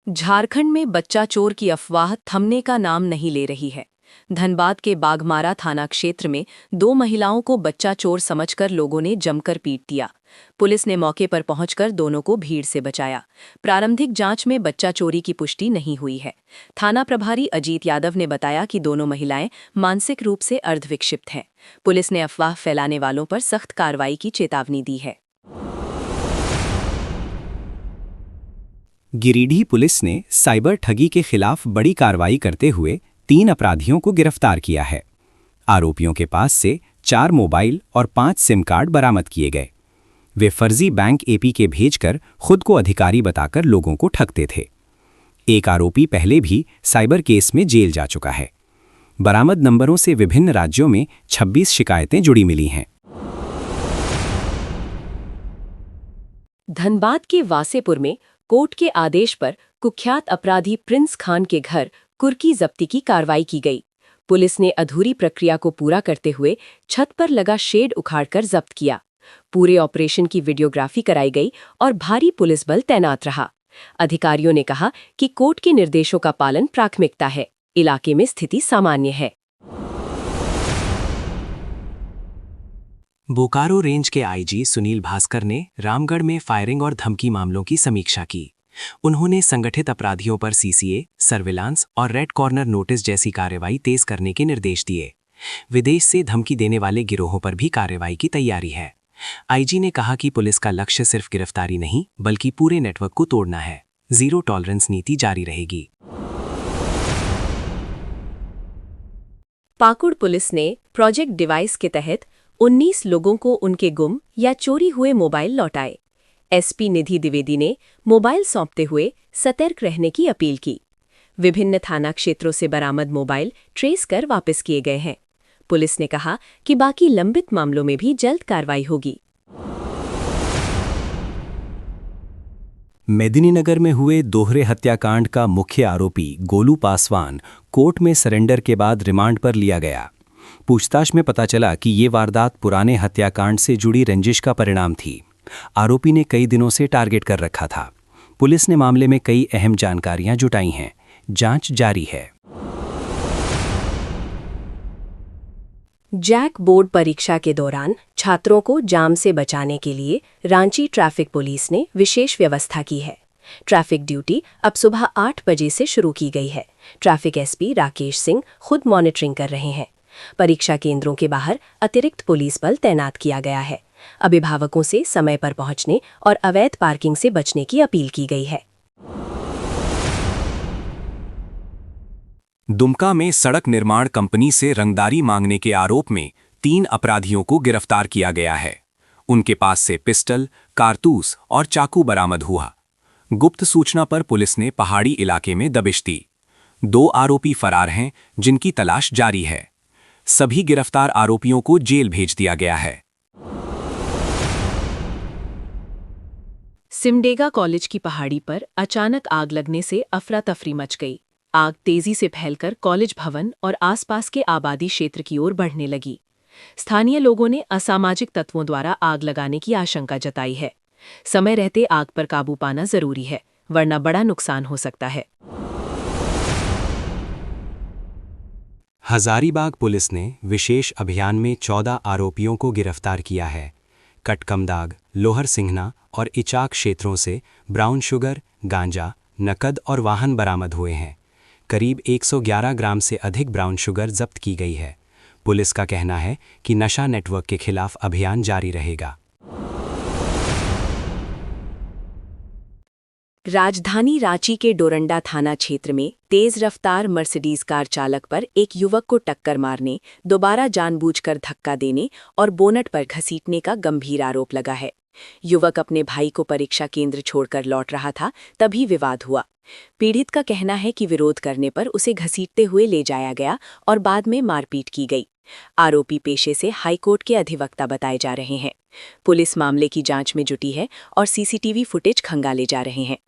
झारखंड में बच्चा चोर की अफवाह थमने का नाम नहीं ले रही है। धनबाद के बाघमारा थाना क्षेत्र में 2 महिलाओं को बच्चा चोर समझकर लोगों ने जमकर पीट दिया। पुलिस ने मौके पर पहुंचकर दोनों को भीड़ से बचाया। प्रारंभिक जांच में बच्चा चोरी की पुष्टि नहीं हुई है। थाना प्रभारी अजीत यादव ने बताया कि दोनों महिलाएं मानसिक रूप से अर्धविक्षिप्त हैं। पुलिस ने अफवाह फैलाने वालों पर सख्त कार्रवाई की चेतावनी दी है। गिरिडीह पुलिस ने साइबर ठगी के खिलाफ बड़ी कार्रवाई करते हुए 3 अपराधियों को गिरफ्तार किया है। आरोपियों के पास से 4 मोबाइल और 5 सिम कार्ड बरामद किए गए। वे फर्जी बैंक एपीके भेजकर खुद को अधिकारी बताकर लोगों को ठगते थे। एक आरोपी पहले भी साइबर केस में जेल जा चुका है। बरामद नंबरों से विभिन्न राज्यों में 26 शिकायतें जुड़ी मिली हैं। धनबाद के वासेपुर में कोर्ट के आदेश पर कुख्यात अपराधी प्रिंस खान के घर कुर्की जब्ती की कार्रवाई की गई। पुलिस ने अधूरी प्रक्रिया को पूरा करते हुए छत पर लगा शेड उखाड़कर जब्त किया। पूरे ऑपरेशन की वीडियोग्राफी कराई गई और भारी पुलिस बल तैनात रहा। अधिकारियों ने कहा कि कोर्ट के निर्देशों का पालन प्राथमिकता है। इलाके में स्थिति सामान्य है। बोकारो रेंज के आईजी सुनील भास्कर ने रामगढ़ में फायरिंग और धमकी मामलों की समीक्षा की। उन्होंने संगठित अपराधियों पर सीसीए, सर्विलांस और रेड कॉर्नर नोटिस जैसी कार्रवाई तेज करने के निर्देश दिए। विदेश से धमकी देने वाले गिरोहों पर भी कार्रवाई की तैयारी है। आईजी ने कहा कि पुलिस का लक्ष्य सिर्फ गिरफ्तारी नहीं बल्कि पूरे नेटवर्क को तोड़ना है। जीरो टॉलरेंस नीति जारी रहेगी। पाकुड़ पुलिस ने प्रोजेक्ट डिवाइस के तहत 19 लोगों को उनके गुम या चोरी हुए मोबाइल लौटाए। एसपी निधि द्विवेदी ने मोबाइल सौंपते हुए सतर्क रहने की अपील की। विभिन्न थाना क्षेत्रों से बरामद मोबाइल ट्रेस कर वापस किए गए हैं। पुलिस ने कहा कि बाकी लंबित मामलों में भी जल्द कार्रवाई होगी। मेदिनीनगर में हुए दोहरे हत्याकांड का मुख्य आरोपी गोलू पासवान कोर्ट में सरेंडर के बाद रिमांड पर लिया गया। पूछताछ में पता चला कि ये वारदात पुराने हत्याकांड से जुड़ी रंजिश का परिणाम थी। आरोपी ने कई दिनों से टारगेट कर रखा था। पुलिस ने मामले में कई अहम जानकारियां जुटाई हैं। जांच जारी है। जैक बोर्ड परीक्षा के दौरान छात्रों को जाम से बचाने के लिए रांची ट्रैफिक पुलिस ने विशेष व्यवस्था की है। ट्रैफिक ड्यूटी अब सुबह 8 बजे से शुरू की गई है। ट्रैफिक एसपी राकेश सिंह खुद मॉनिटरिंग कर रहे हैं। परीक्षा केंद्रों के बाहर अतिरिक्त पुलिस बल तैनात किया गया है। अभिभावकों से समय पर पहुंचने और अवैध पार्किंग से बचने की अपील की गई है। दुमका में सड़क निर्माण कंपनी से रंगदारी मांगने के आरोप में 3 अपराधियों को गिरफ्तार किया गया है। उनके पास से पिस्टल, कारतूस और चाकू बरामद हुआ। गुप्त सूचना पर पुलिस ने पहाड़ी इलाके में दबिश दी। 2 आरोपी फरार हैं, जिनकी तलाश जारी है। सभी गिरफ्तार आरोपियों को जेल भेज दिया गया है। सिमडेगा कॉलेज की पहाड़ी पर अचानक आग लगने से अफरा तफरी मच गई। आग तेजी से फैलकर कॉलेज भवन और आसपास के आबादी क्षेत्र की ओर बढ़ने लगी। स्थानीय लोगों ने असामाजिक तत्वों द्वारा आग लगाने की आशंका जताई है। समय रहते आग पर काबू पाना जरूरी है, वरना बड़ा नुकसान हो सकता है। हजारीबाग पुलिस ने विशेष अभियान में 14 आरोपियों को गिरफ्तार किया है। कटकमदाग, लोहर सिंघना और इचाक क्षेत्रों से ब्राउन शुगर, गांजा, नकद और वाहन बरामद हुए हैं। करीब 111 ग्राम से अधिक ब्राउन शुगर जब्त की गई है। पुलिस का कहना है कि नशा नेटवर्क के खिलाफ अभियान जारी रहेगा। राजधानी रांची के डोरंडा थाना क्षेत्र में तेज रफ्तार मर्सिडीज कार चालक पर एक युवक को टक्कर मारने, दोबारा जानबूझकर धक्का देने और बोनट पर घसीटने का गंभीर आरोप लगा है। युवक अपने भाई को परीक्षा केंद्र छोड़कर लौट रहा था, तभी विवाद हुआ। पीड़ित का कहना है कि विरोध करने पर उसे घसीटते हुए ले जाया गया और बाद में मारपीट की गई। आरोपी पेशे से हाईकोर्ट के अधिवक्ता बताए जा रहे हैं। पुलिस मामले की जांच में जुटी है और सीसीटीवी फुटेज खंगाले जा रहे हैं।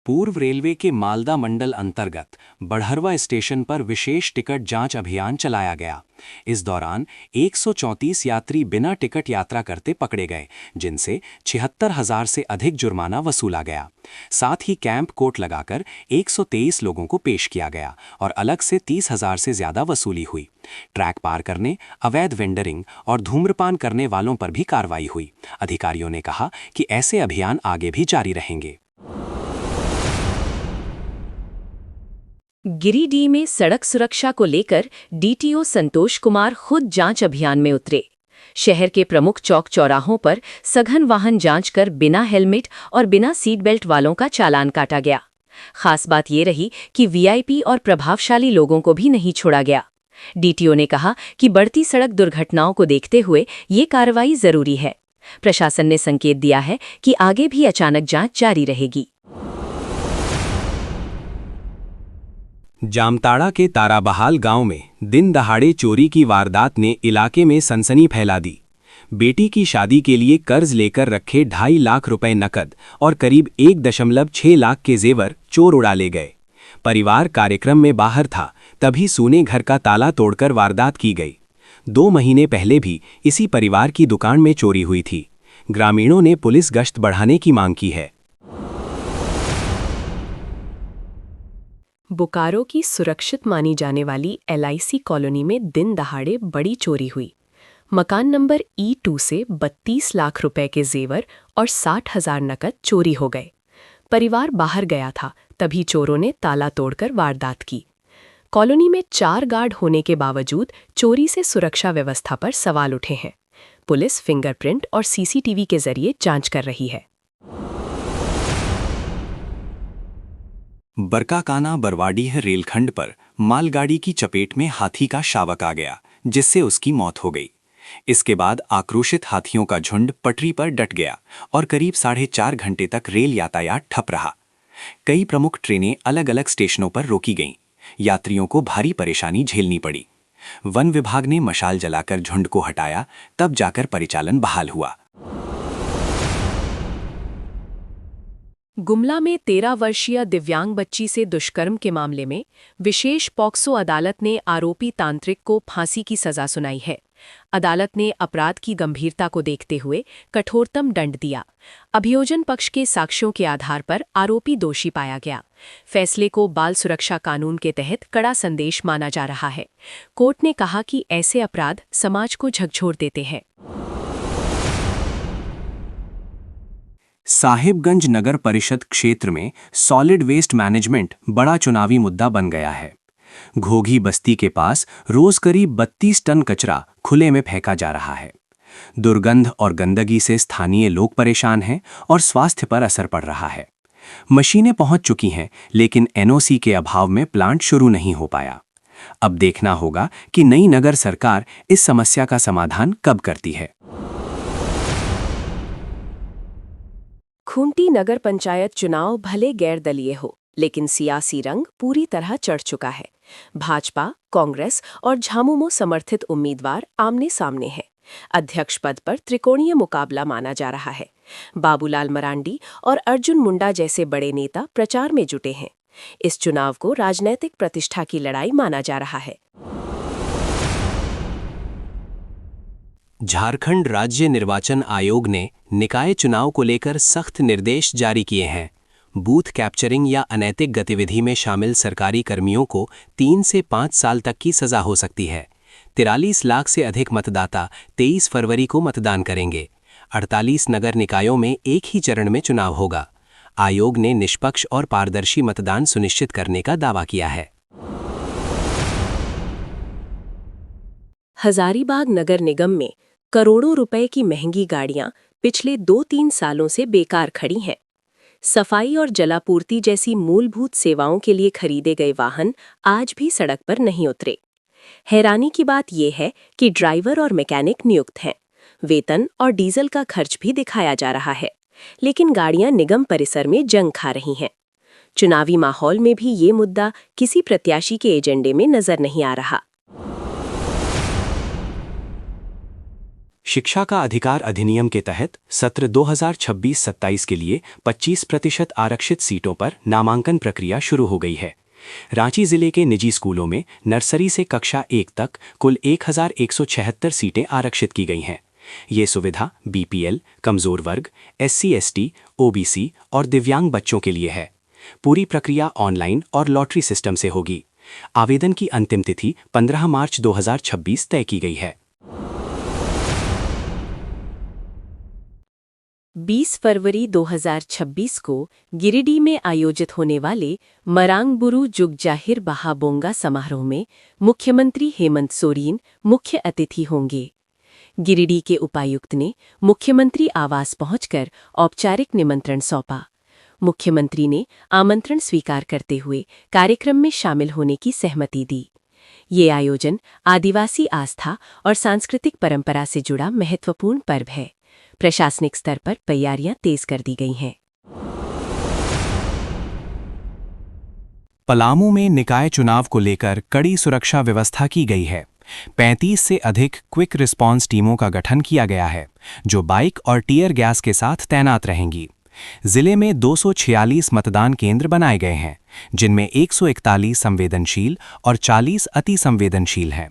पूर्व रेलवे के मालदा मंडल अंतर्गत बढ़हरवा स्टेशन पर विशेष टिकट जांच अभियान चलाया गया। इस दौरान 134 यात्री बिना टिकट यात्रा करते पकड़े गए, जिनसे 76,000 से अधिक जुर्माना वसूला गया। साथ ही कैंप कोर्ट लगाकर 123 लोगों को पेश किया गया और अलग से 30,000 से ज्यादा वसूली हुई। ट्रैक पार करने, अवैध वेंडरिंग और धूम्रपान करने वालों पर भी कार्रवाई हुई। अधिकारियों ने कहा कि ऐसे अभियान आगे भी जारी रहेंगे। गिरिडीह में सड़क सुरक्षा को लेकर डीटीओ संतोष कुमार खुद जांच अभियान में उतरे। शहर के प्रमुख चौक चौराहों पर सघन वाहन जांच कर बिना हेलमेट और बिना सीट बेल्ट वालों का चालान काटा गया। खास बात ये रही कि वीआईपी और प्रभावशाली लोगों को भी नहीं छोड़ा गया। डीटीओ ने कहा कि बढ़ती सड़क दुर्घटनाओं को देखते हुए ये कार्रवाई जरूरी है। प्रशासन ने संकेत दिया है कि आगे भी अचानक जांच जारी रहेगी। जामताड़ा के ताराबहाल गांव में दिन दहाड़े चोरी की वारदात ने इलाके में सनसनी फैला दी। बेटी की शादी के लिए कर्ज लेकर रखे 2.5 लाख रुपए नकद और करीब 1.6 लाख के जेवर चोर उड़ा ले गए। परिवार कार्यक्रम में बाहर था, तभी सूने घर का ताला तोड़कर वारदात की गई। 2 महीने पहले भी इसी परिवार की दुकान में चोरी हुई थी। ग्रामीणों ने पुलिस गश्त बढ़ाने की मांग की है। बोकारो की सुरक्षित मानी जाने वाली LIC कॉलोनी में दिन दहाड़े बड़ी चोरी हुई। मकान नंबर E2 से 32 लाख रुपए के जेवर और 60,000 नकद चोरी हो गए। परिवार बाहर गया था, तभी चोरों ने ताला तोड़कर वारदात की। कॉलोनी में 4 गार्ड होने के बावजूद चोरी से सुरक्षा व्यवस्था पर सवाल उठे हैं। पुलिस फिंगरप्रिंट और CCTV के जरिए जांच कर रही है। बरकाकाना बरवाडीह रेलखंड पर मालगाड़ी की चपेट में हाथी का शावक आ गया, जिससे उसकी मौत हो गई। इसके बाद आक्रोशित हाथियों का झुंड पटरी पर डट गया और करीब 4.5 घंटे तक रेल यातायात ठप रहा। कई प्रमुख ट्रेनें अलग अलग स्टेशनों पर रोकी गईं। यात्रियों को भारी परेशानी झेलनी पड़ी। वन विभाग ने मशाल जलाकर झुंड को हटाया, तब जाकर परिचालन बहाल हुआ। गुमला में 13 वर्षीय दिव्यांग बच्ची से दुष्कर्म के मामले में विशेष पॉक्सो अदालत ने आरोपी तांत्रिक को फांसी की सजा सुनाई है। अदालत ने अपराध की गंभीरता को देखते हुए कठोरतम दंड दिया। अभियोजन पक्ष के साक्ष्यों के आधार पर आरोपी दोषी पाया गया। फैसले को बाल सुरक्षा कानून के तहत कड़ा संदेश माना जा रहा है। कोर्ट ने कहा कि ऐसे अपराध समाज को झकझोर देते हैं। साहिबगंज नगर परिषद क्षेत्र में सॉलिड वेस्ट मैनेजमेंट बड़ा चुनावी मुद्दा बन गया है। घोघी बस्ती के पास रोज करीब 32 टन कचरा खुले में फेंका जा रहा है। दुर्गंध और गंदगी से स्थानीय लोग परेशान हैं और स्वास्थ्य पर असर पड़ रहा है। मशीनें पहुंच चुकी हैं, लेकिन NOC के अभाव में प्लांट शुरू नहीं हो पाया। अब देखना होगा कि नई नगर सरकार इस समस्या का समाधान कब करती है। खूंटी नगर पंचायत चुनाव भले गैर दलीय हो, लेकिन सियासी रंग पूरी तरह चढ़ चुका है। भाजपा, कांग्रेस और झामुमो समर्थित उम्मीदवार आमने सामने हैं। अध्यक्ष पद पर त्रिकोणीय मुकाबला माना जा रहा है। बाबूलाल मरांडी और अर्जुन मुंडा जैसे बड़े नेता प्रचार में जुटे हैं। इस चुनाव को राजनैतिक प्रतिष्ठा की लड़ाई माना जा रहा है। झारखंड राज्य निर्वाचन आयोग ने निकाय चुनाव को लेकर सख्त निर्देश जारी किए हैं। बूथ कैप्चरिंग या अनैतिक गतिविधि में शामिल सरकारी कर्मियों को 3 से 5 साल तक की सजा हो सकती है। 43 लाख से अधिक मतदाता 23 फरवरी को मतदान करेंगे। 48 नगर निकायों में एक ही चरण में चुनाव होगा। आयोग ने निष्पक्ष और पारदर्शी मतदान सुनिश्चित करने का दावा किया है। हजारीबाग नगर निगम में करोड़ों रुपए की महंगी गाड़ियां पिछले 2-3 सालों से बेकार खड़ी हैं। सफाई और जलापूर्ति जैसी मूलभूत सेवाओं के लिए खरीदे गए वाहन आज भी सड़क पर नहीं उतरे। हैरानी की बात यह है कि ड्राइवर और मैकेनिक नियुक्त हैं। वेतन और डीजल का खर्च भी दिखाया जा रहा है, लेकिन गाड़ियां निगम परिसर में जंग खा रही हैं। चुनावी माहौल में भी ये मुद्दा किसी प्रत्याशी के एजेंडे में नजर नहीं आ रहा। शिक्षा का अधिकार अधिनियम के तहत सत्र 2026-27 के लिए 25% आरक्षित सीटों पर नामांकन प्रक्रिया शुरू हो गई है। रांची जिले के निजी स्कूलों में नर्सरी से कक्षा 1 तक कुल 1176 सीटें आरक्षित की गई हैं। ये सुविधा बीपीएल, कमजोर वर्ग, एससी, एसटी, ओबीसी और दिव्यांग बच्चों के लिए है। पूरी प्रक्रिया ऑनलाइन और लॉटरी सिस्टम से होगी। आवेदन की अंतिम तिथि 15 मार्च 2026 तय की गई है। 20 फरवरी 2026 को गिरिडीह में आयोजित होने वाले मरांगबुरु जुग जाहिर बहाबोंगा समारोह में मुख्यमंत्री हेमंत सोरेन मुख्य अतिथि होंगे। गिरिडीह के उपायुक्त ने मुख्यमंत्री आवास पहुंचकर औपचारिक निमंत्रण सौंपा। मुख्यमंत्री ने आमंत्रण स्वीकार करते हुए कार्यक्रम में शामिल होने की सहमति दी। ये आयोजन आदिवासी आस्था और सांस्कृतिक परंपरा से जुड़ा महत्वपूर्ण पर्व है। प्रशासनिक स्तर पर तैयारियां तेज कर दी गई हैं। पलामू में निकाय चुनाव को लेकर कड़ी सुरक्षा व्यवस्था की गई है। 35 से अधिक क्विक रिस्पांस टीमों का गठन किया गया है, जो बाइक और टीयर गैस के साथ तैनात रहेंगी। जिले में 246 मतदान केंद्र बनाए गए हैं, जिनमें 141 संवेदनशील और 40 अति संवेदनशील हैं।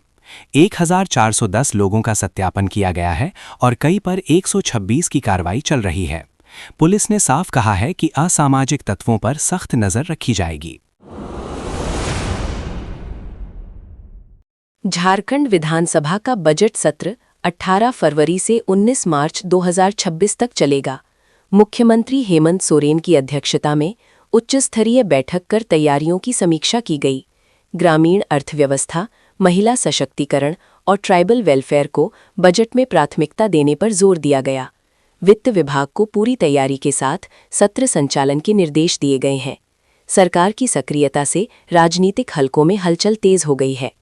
1410 लोगों का सत्यापन किया गया है और कई पर 126 की कार्रवाई चल रही है। पुलिस ने साफ कहा है कि असामाजिक तत्वों पर सख्त नजर रखी जाएगी। झारखंड विधानसभा का बजट सत्र 18 फरवरी से 19 मार्च 2026 तक चलेगा। मुख्यमंत्री हेमंत सोरेन की अध्यक्षता में उच्च स्तरीय बैठक कर तैयारियों की समीक्षा की गई। ग्रामीण अर्थव्यवस्था, महिला सशक्तिकरण और ट्राइबल वेलफेयर को बजट में प्राथमिकता देने पर जोर दिया गया। वित्त विभाग को पूरी तैयारी के साथ सत्र संचालन के निर्देश दिए गए हैं। सरकार की सक्रियता से राजनीतिक हलकों में हलचल तेज हो गई है।